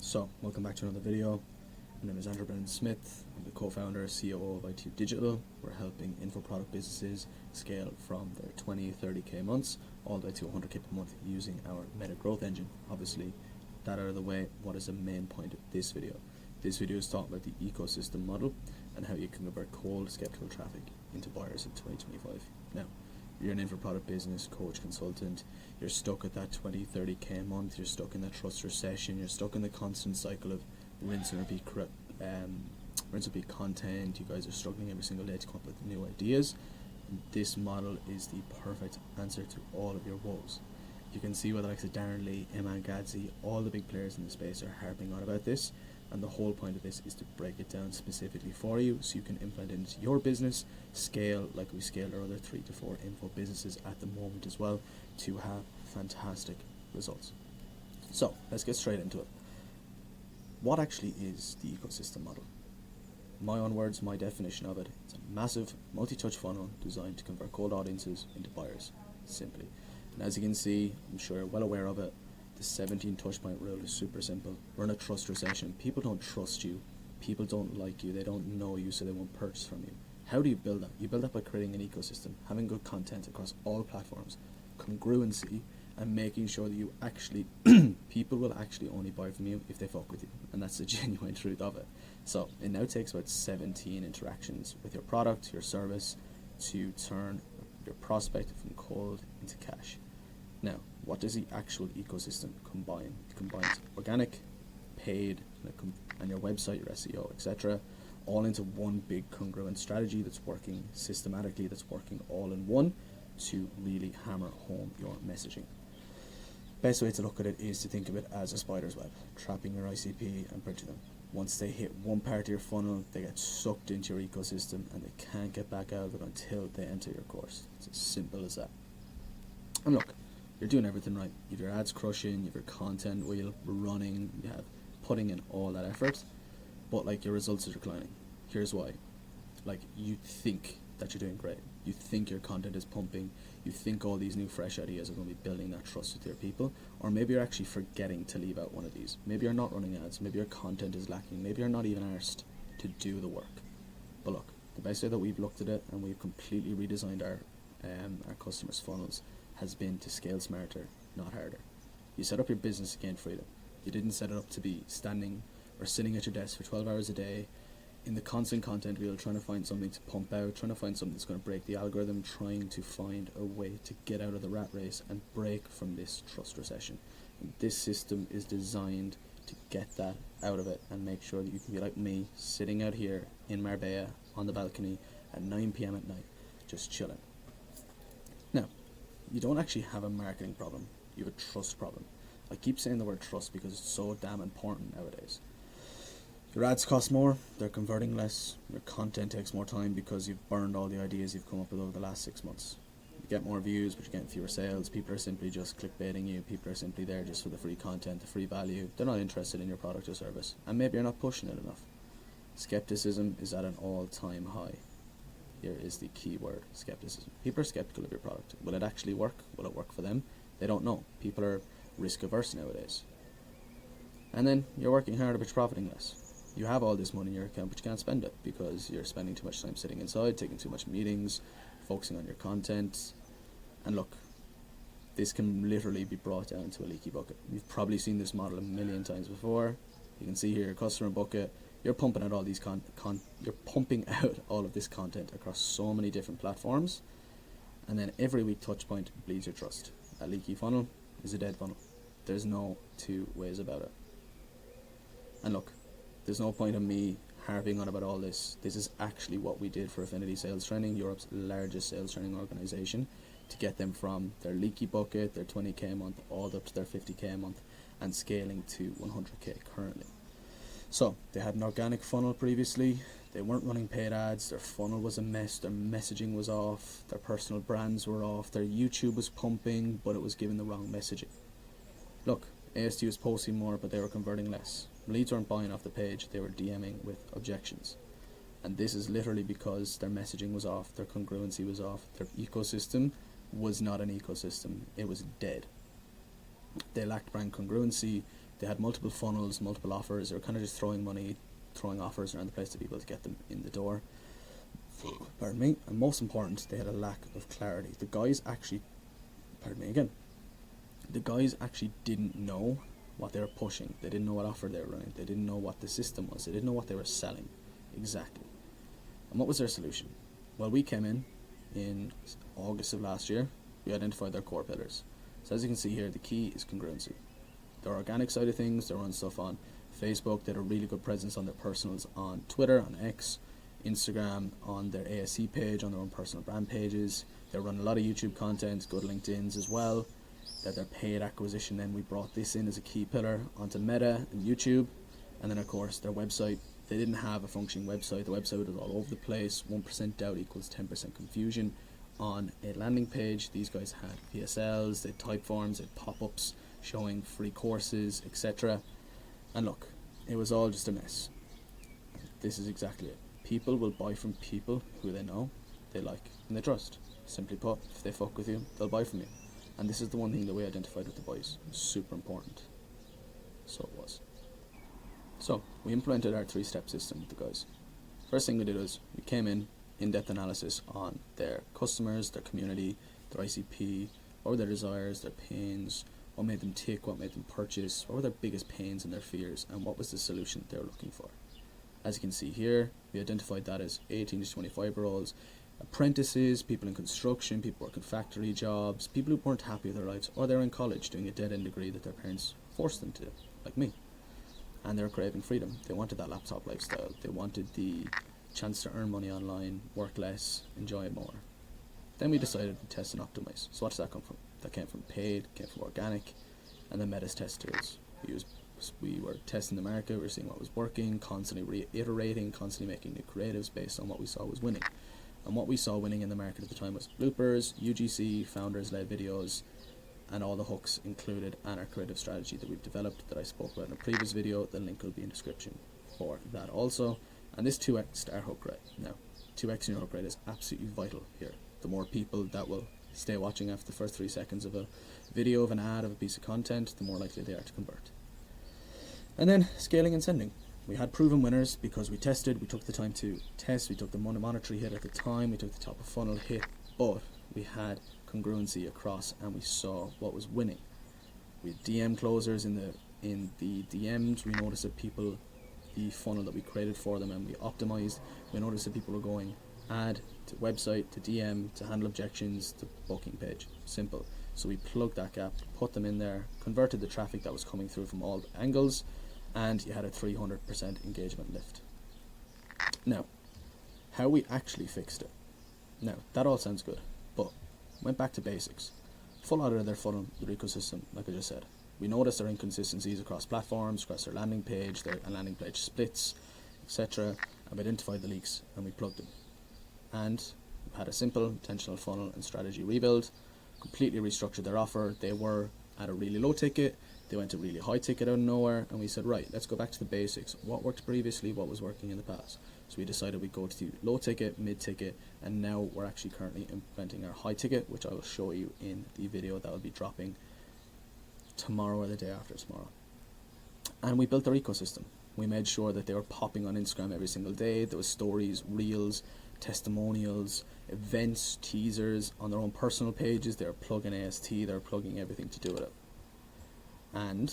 So, welcome back to another video. My name is Andrew Brennan Smith. I'm the co-founder and COO of ITube Digital. We're helping info product businesses scale from their 20, 30k months all the way to 100k per month using our meta growth engine. Obviously, that out of the way, what is the main point of this video? This video is talking about the ecosystem model and how you can convert cold, skeptical traffic into buyers in 2025. Now, you're an info product business, coach, consultant, you're stuck at that 20, 30k a month, you're stuck in that trust recession, you're stuck in the constant cycle of rinse and repeat content, you guys are struggling every single day to come up with new ideas. This model is the perfect answer to all of your woes. You can see why the likes of Darren Lee, Iman Gadzi, all the big players in the space are harping on about this, and the whole point of this is to break it down specifically for you so you can implement it into your business, scale like we scaled our other 3 to 4 info businesses at the moment as well, to have fantastic results. So let's get straight into it. What actually is the ecosystem model? My own words, my definition of it, it's a massive multi-touch funnel designed to convert cold audiences into buyers, simply. And as you can see, I'm sure you're well aware of it, the 17 touch point rule is super simple. We're in a trust recession. People don't trust you. People don't like you. They don't know you, so they won't purchase from you. How do you build that? You build that by creating an ecosystem, having good content across all platforms, congruency, and making sure that you actually, people will actually only buy from you if they fuck with you. And that's the genuine truth of it. So it now takes about 17 interactions with your product, your service, to turn your prospect from cold into cash. Now, what does the actual ecosystem combine? It combines organic, paid, and your website, your SEO, etc., all into one big congruent strategy that's working systematically, that's working all in one to really hammer home your messaging. Best way to look at it is to think of it as a spider's web, trapping your ICP and bridging them. Once they hit one part of your funnel, they get sucked into your ecosystem and they can't get back out of it until they enter your course. It's as simple as that. And look, you're doing everything right. You have your ads crushing, you have your content wheel running, you have putting in all that effort, but like your results are declining. Here's why. Like, you think that you're doing great. You think your content is pumping. You think all these new fresh ideas are going to be building that trust with your people. Or maybe you're actually forgetting to leave out one of these. Maybe you're not running ads. Maybe your content is lacking. Maybe you're not even asked to do the work. But look, the best way that we've looked at it and we've completely redesigned our customers' funnels has been to scale smarter, not harder. You set up your business to gain freedom. You didn't set it up to be standing or sitting at your desk for 12 hours a day in the constant content wheel, trying to find something to pump out, trying to find something that's going to break the algorithm, trying to find a way to get out of the rat race and break from this trust recession. And this system is designed to get that out of it and make sure that you can be like me, sitting out here in Marbella on the balcony at 9 p.m. at night, just chilling. Now, you don't actually have a marketing problem, you have a trust problem. I keep saying the word trust because it's so damn important nowadays. Your ads cost more, they're converting less, your content takes more time because you've burned all the ideas you've come up with over the last 6 months. You get more views, but you're getting fewer sales. People are simply just clickbaiting you. People are simply there just for the free content, the free value. They're not interested in your product or service, and maybe you're not pushing it enough. Skepticism is at an all-time high. Here is the key word, skepticism. People are skeptical of your product. Will it actually work? Will it work for them? They don't know. People are risk-averse nowadays. And then you're working harder, but you're profiting less. You have all this money in your account, but you can't spend it because you're spending too much time sitting inside, taking too much meetings, focusing on your content. And look, this can literally be brought down to a leaky bucket. You've probably seen this model a million times before. You can see here your customer bucket. You're pumping out all these you're pumping out all of this content across so many different platforms, and then every week touch point bleeds your trust. A leaky funnel is a dead funnel. There's no two ways about it. And look, there's no point in me harping on about all this. This is actually what we did for Affinity Sales Training, Europe's largest sales training organization, to get them from their leaky bucket, their 20k a month, all up to their 50k a month, and scaling to 100k currently. So they had an organic funnel previously. They weren't running paid ads. Their funnel was a mess. Their messaging was off. Their personal brands were off. Their YouTube was pumping, but it was giving the wrong messaging. Look, AST was posting more, but they were converting less. Leads weren't buying off the page. They were DMing with objections. And this is literally because their messaging was off. Their congruency was off. Their ecosystem was not an ecosystem. It was dead. They lacked brand congruency. They had multiple funnels, multiple offers. They were kind of just throwing money, throwing offers around the place to people to get them in the door. Pardon me. And most important, they had a lack of clarity. The guys actually, pardon me again, the guys actually didn't know what they were pushing. They didn't know what offer they were running. They didn't know what the system was. They didn't know what they were selling exactly. And what was their solution? Well, we came in August of last year. We identified their core pillars. So as you can see here, the key is congruency. Their organic side of things, they run stuff on Facebook. They had a really good presence on their personals on Twitter, on X, Instagram, on their ASC page, on their own personal brand pages. They run a lot of YouTube content, good LinkedIn's as well. That their paid acquisition, then we brought this in as a key pillar onto Meta and YouTube. And then of course their website, they didn't have a functioning website. The website was all over the place. 1% doubt equals 10% confusion. On a landing page, these guys had PSLs, they had type forms, they had pop-ups showing free courses, etc. And look, it was all just a mess. This is exactly it. People will buy from people who they know, they like, and they trust. Simply put, if they fuck with you, they'll buy from you. And this is the one thing that we identified with the boys. Super important. So it was. So we implemented our 3-step system with the guys. First thing we did was we came in-depth analysis on their customers, their community, their ICP, what were their desires, their pains, what made them tick, what made them purchase, what were their biggest pains and their fears, and what was the solution they were looking for. As you can see here, we identified that as 18 to 25-year-olds, apprentices, people in construction, people working factory jobs, people who weren't happy with their lives, or they're in college doing a dead-end degree that their parents forced them to do, like me. And they're craving freedom. They wanted that laptop lifestyle. They wanted the chance to earn money online, work less, enjoy it more. Then we decided to test and optimize. So what does that come from? That came from paid, came from organic, and then Meta's test tools. We were testing the market, we were seeing what was working, constantly reiterating, constantly making new creatives based on what we saw was winning. And what we saw winning in the market at the time was bloopers, UGC, founders-led videos, and all the hooks included, and our creative strategy that we've developed that I spoke about in a previous video. The link will be in the description for that also. And this 2x our hook rate. Now, 2x your hook rate is absolutely vital here. The more people that will stay watching after the first 3 seconds of a video, of an ad, of a piece of content, the more likely they are to convert. And then scaling and sending. We had proven winners because we tested, we took the time to test, we took the monetary hit at the time, we took the top of funnel hit, but we had congruency across and we saw what was winning. We had DM closers in the DMs. We noticed that people, the funnel that we created for them and we optimized, we noticed that people were going ad to website to DM to handle objections to booking page. Simple. So we plugged that gap, put them in there, converted the traffic that was coming through from all angles, and you had a 300% engagement lift. Now, how we actually fixed it. Now, that all sounds good, but went back to basics. Full audit of their funnel, their ecosystem, like I just said. We noticed their inconsistencies across platforms, across their landing page splits, etc. And we identified the leaks and we plugged them. And we had a simple intentional funnel and strategy rebuild, completely restructured their offer. They were at a really low ticket, they went to really high ticket out of nowhere, and we said, right, let's go back to the basics. What worked previously, what was working in the past? So we decided we'd go to low ticket, mid ticket, and now we're actually currently implementing our high ticket, which I will show you in the video that will be dropping tomorrow or the day after tomorrow. And we built their ecosystem. We made sure that they were popping on Instagram every single day. There was stories, reels, testimonials, events, teasers on their own personal pages. They were plugging AST, they were plugging everything to do with it. And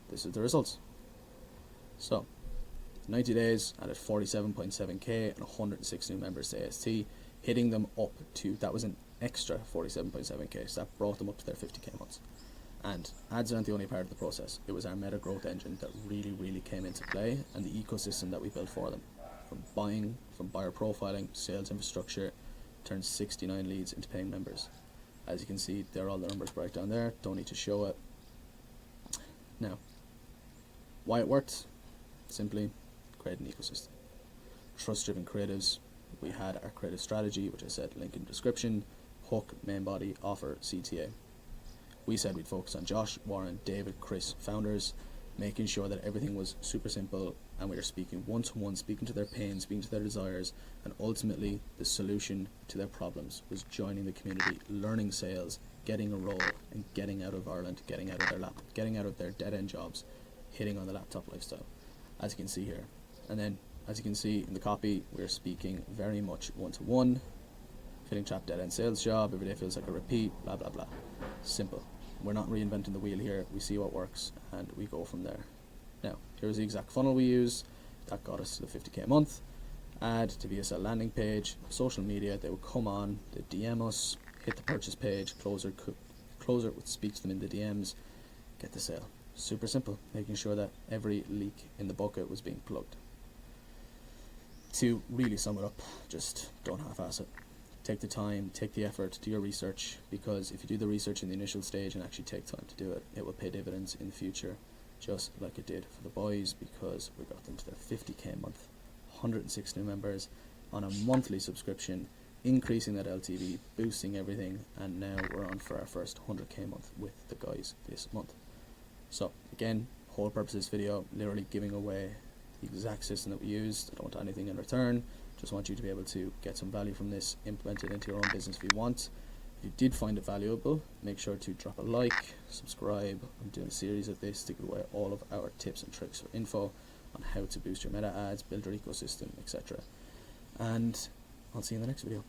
this is the results. So 90 days and at 47.7k and 106 new members to AST, hitting them up to, that was an extra 47.7k, so that brought them up to their 50k months. And ads aren't the only part of the process. It was our meta growth engine that really came into play, and the ecosystem that we built for them. From buying, from buyer profiling, sales infrastructure, turned 69 leads into paying members. As you can see, there are all the numbers right down there. Don't need to show it. Now, why it worked? Simply create an ecosystem. Trust-driven creatives. We had our creative strategy, which I said, link in description, hook, main body, offer, CTA. We said we'd focus on Josh, Warren, David, Chris, founders, making sure that everything was super simple and we were speaking one-to-one, speaking to their pains, speaking to their desires, and ultimately the solution to their problems was joining the community, learning sales, getting a role, and getting out of Ireland, getting out of their lap, getting out of their dead-end jobs hitting on the laptop lifestyle, as you can see here. And then, as you can see in the copy, we're speaking very much one-to-one. Feeling trapped, dead end sales job, every day feels like a repeat, blah blah blah. Simple. We're not reinventing the wheel here. We see what works and we go from there. Now, here's the exact funnel we use. That got us to the 50k a month. Add to VSL landing page, social media. They will come on, they DM us, hit the purchase page, closer would speak to them in the DMs, get the sale. Super simple, making sure that every leak in the bucket was being plugged. To really sum it up, just don't half-ass it. Take the time, take the effort, do your research, because if you do the research in the initial stage and actually take time to do it, it will pay dividends in the future, just like it did for the boys, because we got them to their 50k a month, 106 new members on a monthly subscription, increasing that LTV, boosting everything, and now we're on for our first 100k a month with the guys this month. So again, whole purpose of this video, literally giving away the exact system that we used. I don't want anything in return, just want you to be able to get some value from this, implement it into your own business if you want. If you did find it valuable, make sure to drop a like, subscribe. I'm doing a series of this to give away all of our tips and tricks or info on how to boost your meta ads, build your ecosystem, etc. And I'll see you in the next video.